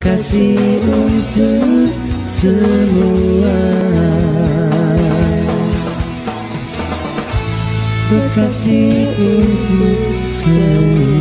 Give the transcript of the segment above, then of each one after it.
Kasih untuk semua, kasih untuk semua.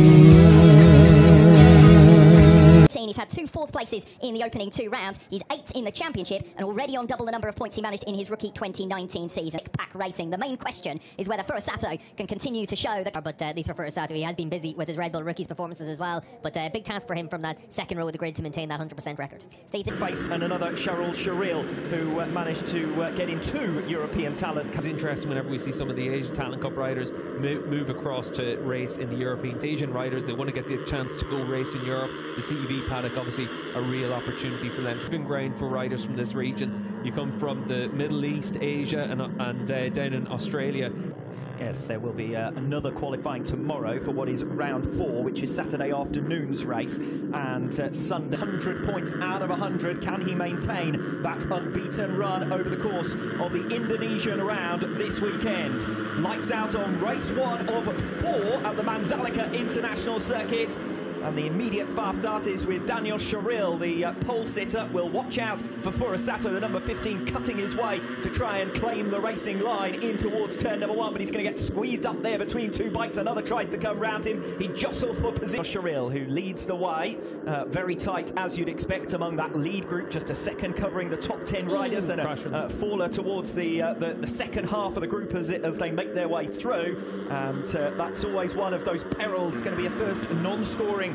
He's had 2 fourth places in the opening 2 rounds. He's 8th in the championship and already on double the number of points he managed in his rookie 2019 season. Pack racing. The main question is whether Furusato can continue to show that. But at least for Furusato, he has been busy with his Red Bull Rookies performances as well. But a big task for him from that second row of the grid to maintain that 100% record. Face and another Charles Sharil who managed to get in 2 European talent. It's interesting whenever we see some of the Asian Talent Cup riders move across to race in the European. Asian riders, they want to get the chance to go race in Europe. The CEV paddock, obviously a real opportunity for them. Been ground for riders from this region. You come from the Middle East, Asia and down in Australia. Yes, there will be another qualifying tomorrow for what is round 4, which is Saturday afternoon's race, and Sunday. 100 points out of 100. Can he maintain that unbeaten run over the course of the Indonesian round this weekend? Lights out on race 1 of 4 at the Mandalika International Circuit. And the immediate fast start is with Daniel Sharil, the pole sitter. Will watch out for Furusato, the number 15, cutting his way to try and claim the racing line in towards turn number 1, but he's going to get squeezed up there between 2 bikes. Another tries to come round him. He jostles for position. Sharil, who leads the way, very tight as you'd expect among that lead group. Just a second covering the top 10 riders, and a faller towards the second half of the group as they make their way through. And that's always one of those perils. It's going to be a first non-scoring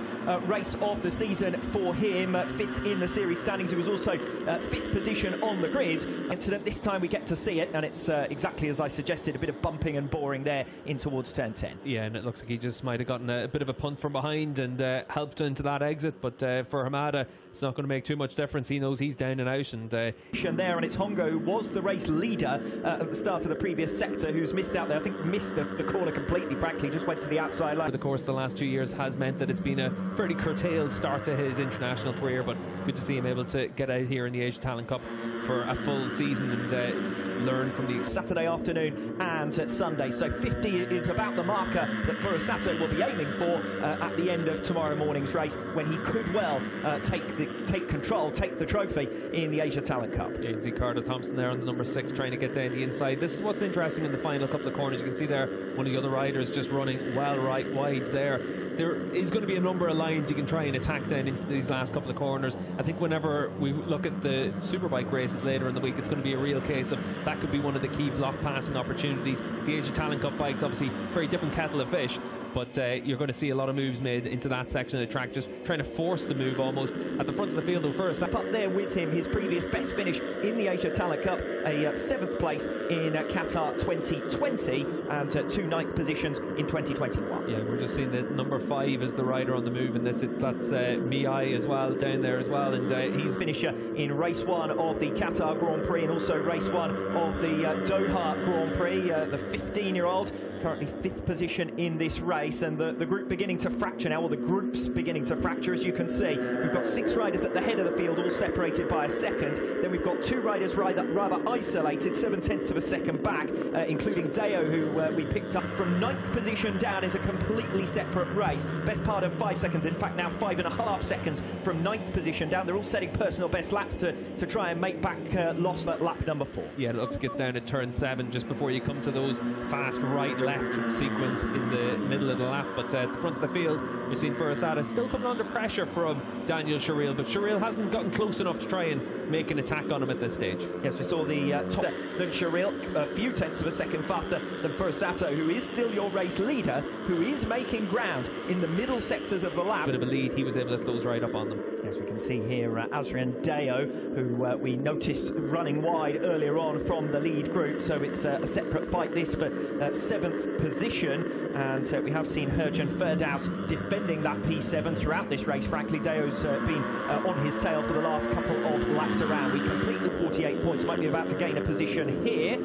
race of the season for him. 5th in the series standings. He was also 5th position on the grid. Incident, this time we get to see it, and it's exactly as I suggested, a bit of bumping and boring there in towards turn 10. Yeah, and it looks like he just might have gotten a bit of a punt from behind and helped into that exit, but for Hamada it's not going to make too much difference. He knows he's down and out. And there, and it's Hongo, who was the race leader at the start of the previous sector, who's missed out there. I think missed the corner completely, frankly, just went to the outside line. The course the last 2 years has meant that it's been a fairly curtailed start to his international career, but good to see him able to get out here in the Asian Talent Cup for a full season and learn from the Saturday afternoon and Sunday. So 50 is about the marker that Furusato will be aiming for at the end of tomorrow morning's race, when he could well take control, take the trophy in the Asia Talent Cup. Yeah, you can see Carter Thompson there on the number 6 trying to get down the inside. This is what's interesting in the final couple of corners. You can see there one of the other riders just running well right wide there. There is going to be a number of lines you can try and attack down into these last couple of corners. I think whenever we look at the Superbike races later in the week, it's going to be a real case of that could be one of the key block passing opportunities. The Asia Talent Cup bikes, obviously very different kettle of fish, but you're going to see a lot of moves made into that section of the track, just trying to force the move almost at the front of the field first. Up there with him, his previous best finish in the Asia Talent Cup, a 7th place in Qatar 2020 and 2 9th positions in 2021. Yeah, we're just seeing that number 5 is the rider on the move in this. That's Miai as well, down there as well, and he's finisher in race 1 of the Qatar Grand Prix and also race 1 of the Doha Grand Prix. The 15-year-old currently 5th position in this race, and the group beginning to fracture now, or the groups beginning to fracture, as you can see. We've got 6 riders at the head of the field, all separated by a second. Then we've got 2 riders rather isolated, 7/10 of a second back, including Deo, who we picked up from 9th position down. Is a completely separate race. Best part of 5 seconds, in fact now 5.5 seconds from 9th position down. They're all setting personal best laps to try and make back loss at lap number 4. Yeah, it looks like it's down at turn 7 just before you come to those fast right-left sequence in the middle of the lap. But at the front of the field, we've seen Furusato still coming under pressure from Daniel Sharil, but Sharil hasn't gotten close enough to try and make an attack on him at this stage. Yes, we saw the top than Sharil, a few tenths of a second faster than Furusato, who is still your race leader, who is making ground in the middle sectors of the lap. Bit of a lead, he was able to close right up on them. Yes, we can see here Azrian Deo, who we noticed running wide earlier on from the lead group, so it's a separate fight this for 7th position, and we have seen Herjan Ferdaus defending that P7 throughout this race. Frankly, Deo's been on his tail for the last couple of laps around. We completely 48 points, might be about to gain a position here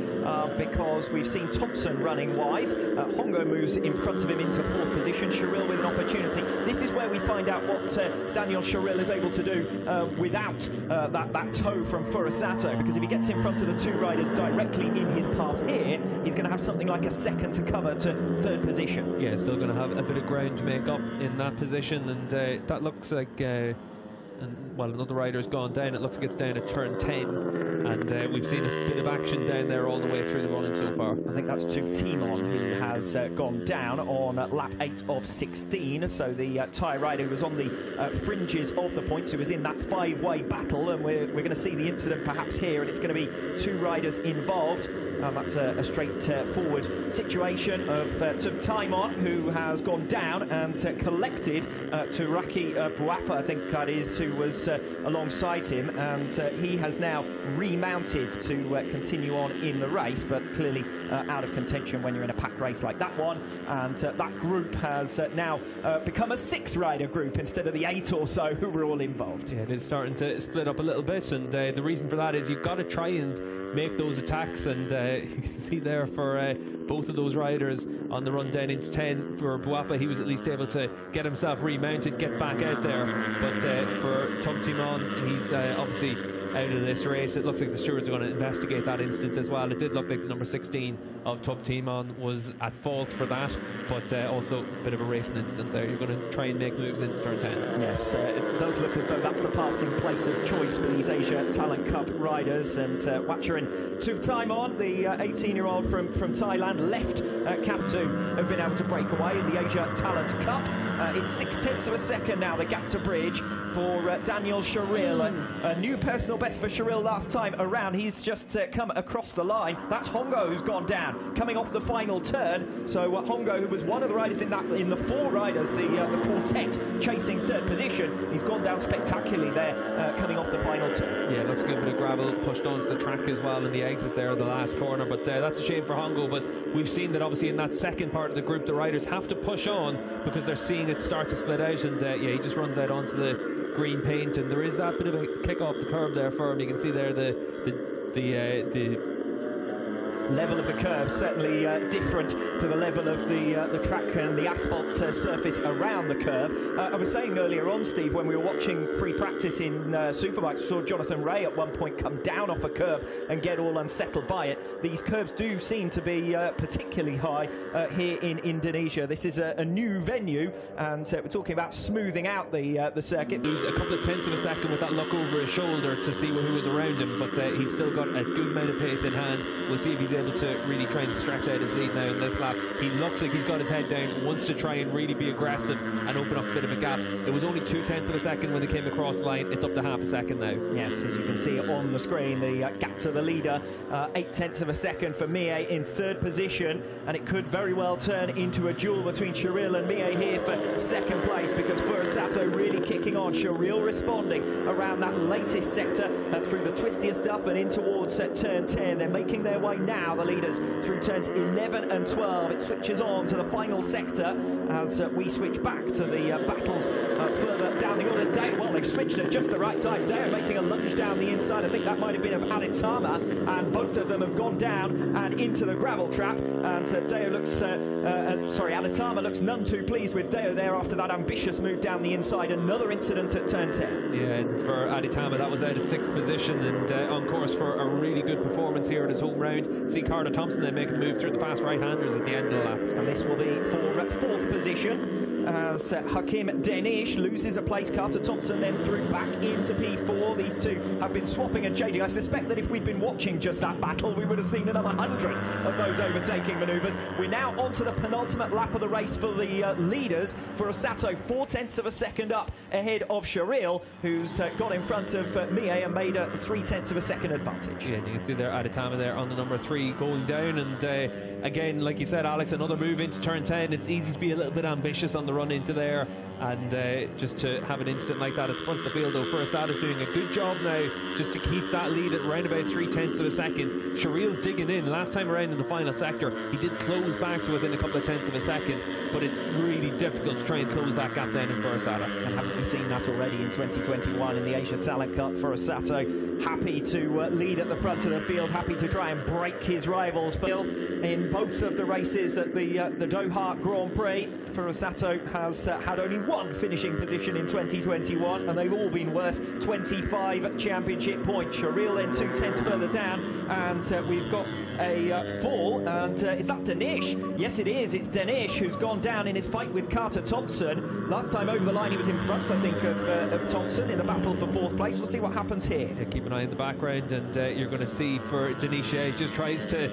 because we've seen Thompson running wide. Hongo moves in front of him into 4th position. Sharil with an opportunity. This is where we find out what Daniel Sharil is able to do without that toe from Furusato, because if he gets in front of the 2 riders directly in his path here, he's going to have something like a second to cover to 3rd position. Yeah, still going to have a bit of ground to make up in that position, and that looks like and while another rider's gone down, it looks like it's down at turn 10, and we've seen a bit of action down there all the way through the running so far. I think that's to Timon, who has gone down on lap 8 of 16. So the Thai rider who was on the fringes of the points, who was in that 5-way battle, and we're going to see the incident perhaps here, and it's going to be 2 riders involved. That's a straightforward situation of Timon, who has gone down and collected Turaki Buapa, I think that is, who was alongside him, and he has now remounted to continue on in the race, but clearly out of contention when you're in a pack race like that one. And that group has now become a 6-rider group instead of the 8 or so who were all involved. Yeah, it is starting to split up a little bit, and the reason for that is you've got to try and make those attacks, and you can see there for both of those riders on the run down into 10. For Buapa, he was at least able to get himself remounted, get back out there, but for Tom Timon, he's obviously out of this race. It looks like the stewards are going to investigate that incident as well. It did look like the number 16 of Tub Timon was at fault for that, but also a bit of a racing incident there. You're going to try and make moves into turn 10. Yes, it does look as though that's the passing place of choice for these Asia Talent Cup riders, and Wacharan Tub Timon, the 18-year-old from Thailand, left Cap 2, have been able to break away in the Asia Talent Cup. It's 0.6 of a second now, the gap to bridge for Daniel Sharil. A new personal best for Sharil last time around. He's just come across the line. That's Hongo who's gone down, coming off the final turn. So Hongo, who was one of the riders in the 4 riders, the quartet chasing 3rd position, he's gone down spectacularly there, coming off the final turn. Yeah, looks like a bit of gravel pushed onto the track as well in the exit there, the last corner, but that's a shame for Hongo. But we've seen that obviously in that second part of the group, the riders have to push on because they're seeing it start to split out, and yeah, he just runs out onto the green paint, and there is that bit of a kick off the curb there for him. You can see there the level of the curve certainly different to the level of the track and the asphalt surface around the curve. I was saying earlier on, Steve, when we were watching free practice in Superbikes, we saw Jonathan Ray at one point come down off a curb and get all unsettled by it. These curves do seem to be particularly high here in Indonesia. This is a new venue, and we're talking about smoothing out the circuit. He's a couple of tenths of a second with that look over his shoulder to see who was around him, but he's still got a good amount of pace in hand. We'll see if he's able to really try and stretch out his lead now in this lap. He looks like he's got his head down, wants to try and really be aggressive and open up a bit of a gap. It was only 0.2 of a second when they came across the line. It's up to half a second now. Yes, as you can see on the screen, the gap to the leader, 0.8 of a second for Mie in 3rd position, and it could very well turn into a duel between Sharil and Mie here for 2nd place, because Furusato really kicking on. Sharil responding around that latest sector through the twistier stuff and in towards turn 10. They're making their way now, the leaders, through turns 11 and 12. It switches on to the final sector as we switch back to the battles further down the order. Well, they've switched at just the right time. Deo making a lunge down the inside. I think that might have been of Aditama, and both of them have gone down and into the gravel trap. And Deo looks, Aditama looks none too pleased with Deo there after that ambitious move down the inside. Another incident at turn 10. Yeah, and for Aditama, that was out of 6th position, and on course for a really good performance here at his home round. See Carter Thompson then making the move through the fast right-handers at the end of the lap. And this will be for 4th position as Hakim Danish loses a place. Carter Thompson then through back into P4. These two have been swapping and changing. I suspect that if we'd been watching just that battle, we would have seen another 100 of those overtaking manoeuvres. We're now on to the penultimate lap of the race for the leaders. For Osato, 0.4 of a second up ahead of Sharil, who's got in front of Mie and made a 0.3 of a second advantage. Yeah, and you can see there Aditama there on the number 3 going down, and again, like you said, Alex, another move into turn 10. It's easy to be a little bit ambitious on the run into there, and just to have an instant like that at the front of the field, though. Furusato is doing a good job now just to keep that lead at around about 0.3 of a second. Sharil's digging in. Last time around in the final sector, he did close back to within a couple of tenths of a second, but it's really difficult to try and close that gap down in Furusato. And haven't we seen that already in 2021 in the Asia Talent Cup? Furusato happy to lead at the front of the field, happy to try and break his rivals. But in both of the races at the Doha Grand Prix, Furusato has had only one finishing position in 2021, and they've all been worth 25 championship points. Sharil then 2/10 further down, and we've got a fall, and is that Danish? Yes, it is. It's Danish who's gone down in his fight with Carter Thompson. Last time over the line, he was in front, I think, of Thompson in the battle for 4th place. We'll see what happens here. Yeah, keep an eye in the background, and you're going to see for Danish, he just tries to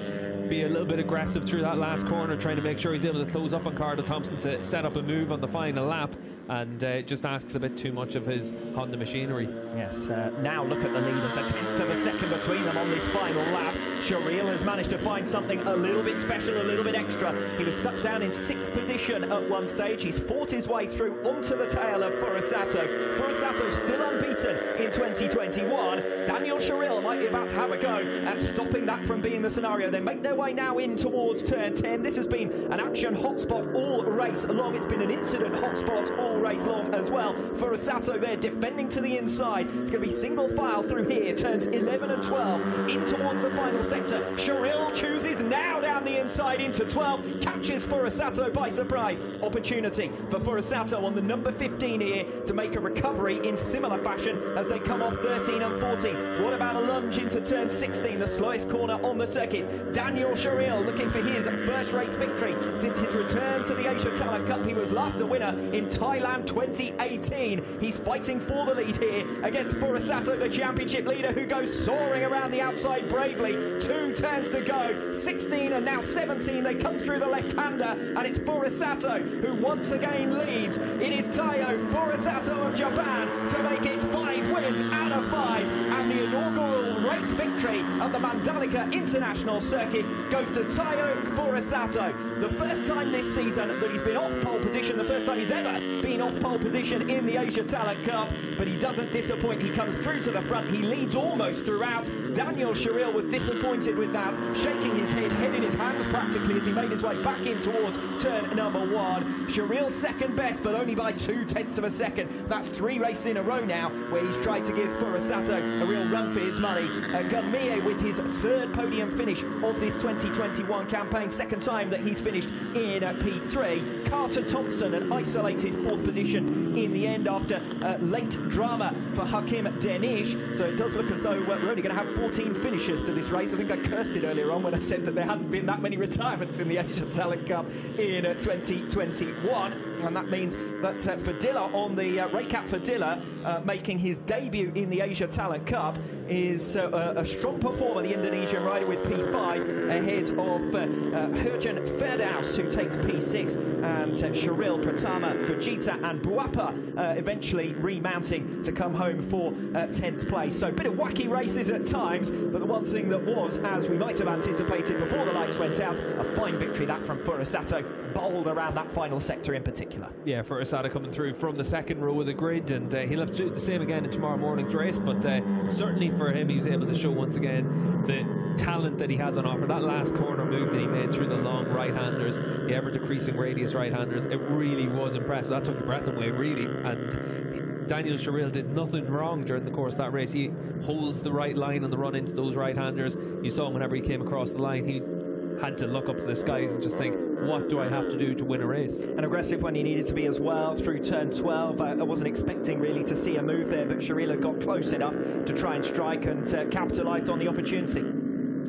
be a little bit aggressive through that last corner, trying to make sure he's able to close up on Carter Thompson to set up a move on the final lap, and just asks a bit too much of his Honda machinery. Yes, now look at the leaders, a 10th of a second between them on this final lap. Sharil has managed to find something a little bit special, a little bit extra. He was stuck down in 6th position at one stage. He's fought his way through onto the tail of Furusato. Furusato still unbeaten in 2021. Daniel Sharil might be about to have a go at stopping that from being the scenario. They make their way now in towards turn 10. This has been an action hotspot all race long. It's been an incident hotspot all race long as well. Furusato there defending to the inside. It's going to be single file through here. Turns 11 and 12 in towards the final sector. Sharil chooses now down the inside into 12. Catches Furusato by surprise. Opportunity for Furusato on the number 15 here to make a recovery in similar fashion as they come off 13 and 14. What about a lunge into turn 16, the slowest corner on the circuit? Daniel Sharil looking for his first race victory since his return to the Asia Talent Cup. He was last a winner in Thailand 2018. He's fighting for the lead here against Furusato, the championship leader, who goes soaring around the outside bravely. 2 turns to go, 16 and now 17. They come through the left-hander, and it's Furusato who once again leads. It is Taiyo Furusato of Japan to make it 5 wins out of 5, and the inaugural race victory at the Mandalika International Circuit goes to Taiyo Furusato. The first time this season that he's been off pole position, the first time he's ever been off pole position in the Asia Talent Cup, but he doesn't disappoint. He comes through to the front. He leads almost throughout. Daniel Sharil was disappointed with that, shaking his head in his hands practically as he made his way back in towards turn number 1. Sharil second best, but only by 2/10 of a second. That's 3 races in a row now where he's tried to give Furusato a real run for his money. Gunmie with his 3rd podium finish of this 2021 campaign, 2nd time that he's finished in P3. Carter Thompson, an isolated 4th position in the end after late drama for Hakim Danish. So it does look as though we're only going to have 14 finishers to this race. I think I cursed it earlier on when I said that there hadn't been that many retirements in the Asia Talent Cup in 2021. And that means that Fadilla on the Raycat Fadilla making his debut in the Asia Talent Cup is a strong performer, the Indonesian rider, with P5 ahead of Herjan Ferdaus, who takes P6, and Sharil, Pratama, Fujita and Buapa eventually remounting to come home for 10th place. So a bit of wacky races at times, but the one thing that was, as we might have anticipated before the lights went out, a fine victory that from Furusato, bold around that final sector in particular. Yeah, Furusato coming through from the 2nd row of the grid, and he'll have to do the same again in tomorrow morning's race, but certainly for him, he was able to show once again the talent that he has on offer. That last corner move that he made through the long right-handers, the ever-decreasing radius right-handers, it really was impressive. That took your breath away, really, and Daniel Sharil did nothing wrong during the course of that race. He holds the right line on the run into those right-handers. You saw him whenever he came across the line, he had to look up to the skies and just think, what do I have to do to win a race? And aggressive when he needed to be as well through turn 12. I wasn't expecting really to see a move there, but Sharil had got close enough to try and strike and capitalised on the opportunity.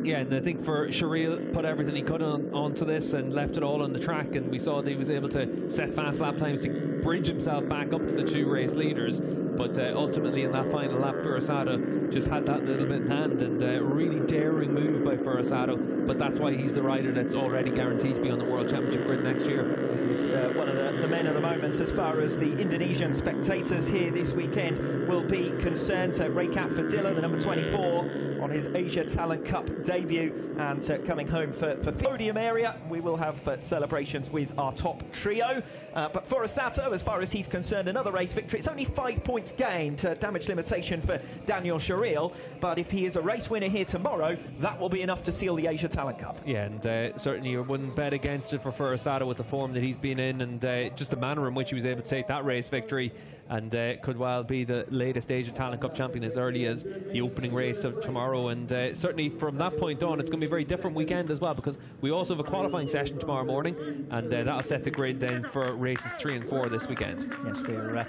Yeah, and I think for Sharil, put everything he could onto this and left it all on the track, and we saw that he was able to set fast lap times to bridge himself back up to the 2 race leaders. But ultimately in that final lap, Furusato just had that little bit in hand, and a really daring move by Furusato. But that's why he's the rider that's already guaranteed to be on the World Championship grid next year. This is one of the men of the moment as far as the Indonesian spectators here this weekend will be concerned. Raycat Fadilla, the number 24, on his Asia Talent Cup debut, and coming home for podium area. We will have celebrations with our top trio. But Furusato, as far as he's concerned, another race victory. It's only 5 points gained, damage limitation for Daniel Sharil, but if he is a race winner here tomorrow, that will be enough to seal the Asia Talent Cup. Yeah, and certainly you wouldn't bet against it for Furusato with the form that he's been in, and just the manner in which he was able to take that race victory. and could well be the latest Asia Talent Cup champion as early as the opening race of tomorrow. And certainly from that point on, it's going to be a very different weekend as well, because we also have a qualifying session tomorrow morning, and that'll set the grid then for races 3 and 4 this weekend. Yes, we're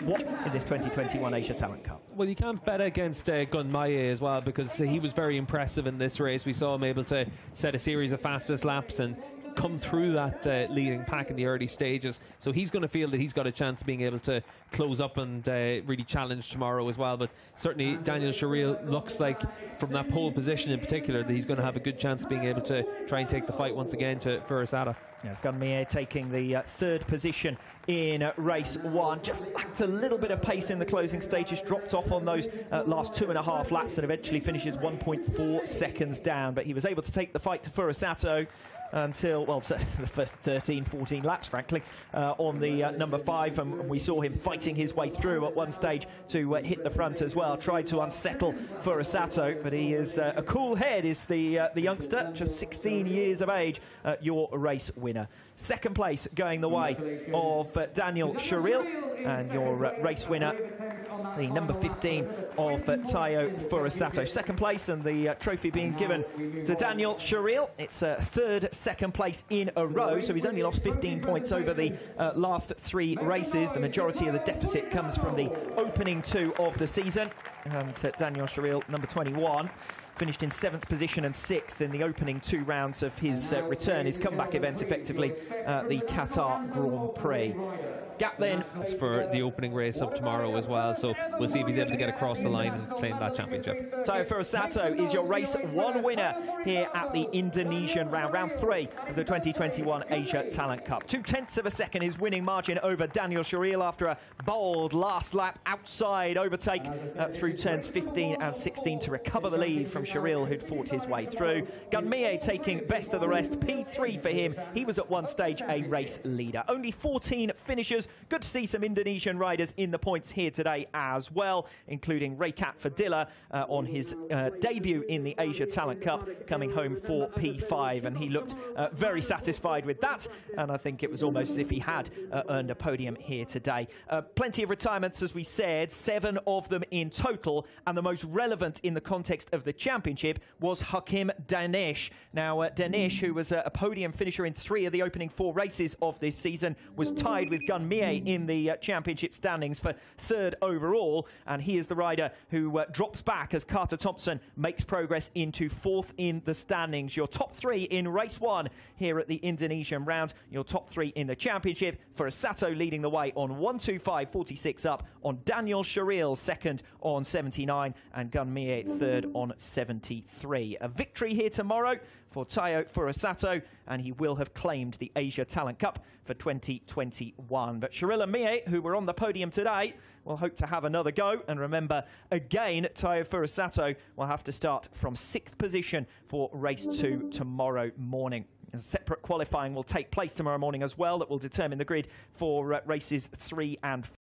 what in this 2021 Asia Talent Cup? Well, you can't bet against Gun Maye as well, because he was very impressive in this race. We saw him able to set a series of fastest laps and come through that leading pack in the early stages, so he's going to feel that he's got a chance of being able to close up and really challenge tomorrow as well. But certainly Daniel Sharil looks like, from that pole position in particular, that he's going to have a good chance of being able to try and take the fight once again to Furasada. Yes, Gun Maye taking the third position in race 1. Just lacked a little bit of pace in the closing stages, dropped off on those last 2.5 laps, and eventually finishes 1.4 seconds down. But he was able to take the fight to Furasato until, well, the first 13, 14 laps, frankly, on the number 5, and we saw him fighting his way through at one stage to hit the front as well. Tried to unsettle Furasato, but he is a cool head, is the youngster, just 16 years of age, your race winner. Second place going the way of Daniel Sharil, and your race winner, the number 15 of Tayo Furasato. Second place, and the trophy being given to Daniel Sharil. It's third second place in a row, so he's only lost 15 points over the last 3 races. The majority of the deficit comes from the opening 2 of the season, and Daniel Sharil, number 21, finished in 7th position and 6th in the opening 2 rounds of his return, his comeback event, effectively, the Qatar Grand Prix. Gap then for the opening race of tomorrow as well, so we'll see if he's able to get across the line and claim that championship. Tayo Furasato is your race 1 winner here at the Indonesian round 3 of the 2021 Asia Talent Cup. 0.2 of a second his winning margin over Daniel Sharil after a bold last lap outside overtake through turns 15 and 16 to recover the lead from Sharil, who'd fought his way through. Gun Maye taking best of the rest, P3 for him. He was at one stage a race leader. Only 14 finishers. Good to see some Indonesian riders in the points here today as well, including Raykat Fadilla on his debut in the Asia Talent Cup, coming home for P5, and he looked very satisfied with that, and I think it was almost as if he had earned a podium here today. Plenty of retirements, as we said, 7 of them in total, and the most relevant in the context of the championship was Hakim Danesh. Now, Danesh, who was a podium finisher in 3 of the opening 4 races of this season, was tied with Gun Maye in the championship standings for 3rd overall, and he is the rider who drops back as Carter Thompson makes progress into 4th in the standings. Your top 3 in race 1 here at the Indonesian round, your top 3 in the championship. Furasato leading the way on 125.46 up on Daniel Sharil, 2nd on 79, and Gun Maye 3rd on 73. A victory here tomorrow for Tayo Furasato, and he will have claimed the Asia Talent Cup for 2021. But Sharil and Maye, who were on the podium today, will hope to have another go. And remember, again, Tayo Furasato will have to start from 6th position for race 2 tomorrow morning. A separate qualifying will take place tomorrow morning as well that will determine the grid for races 3 and 4.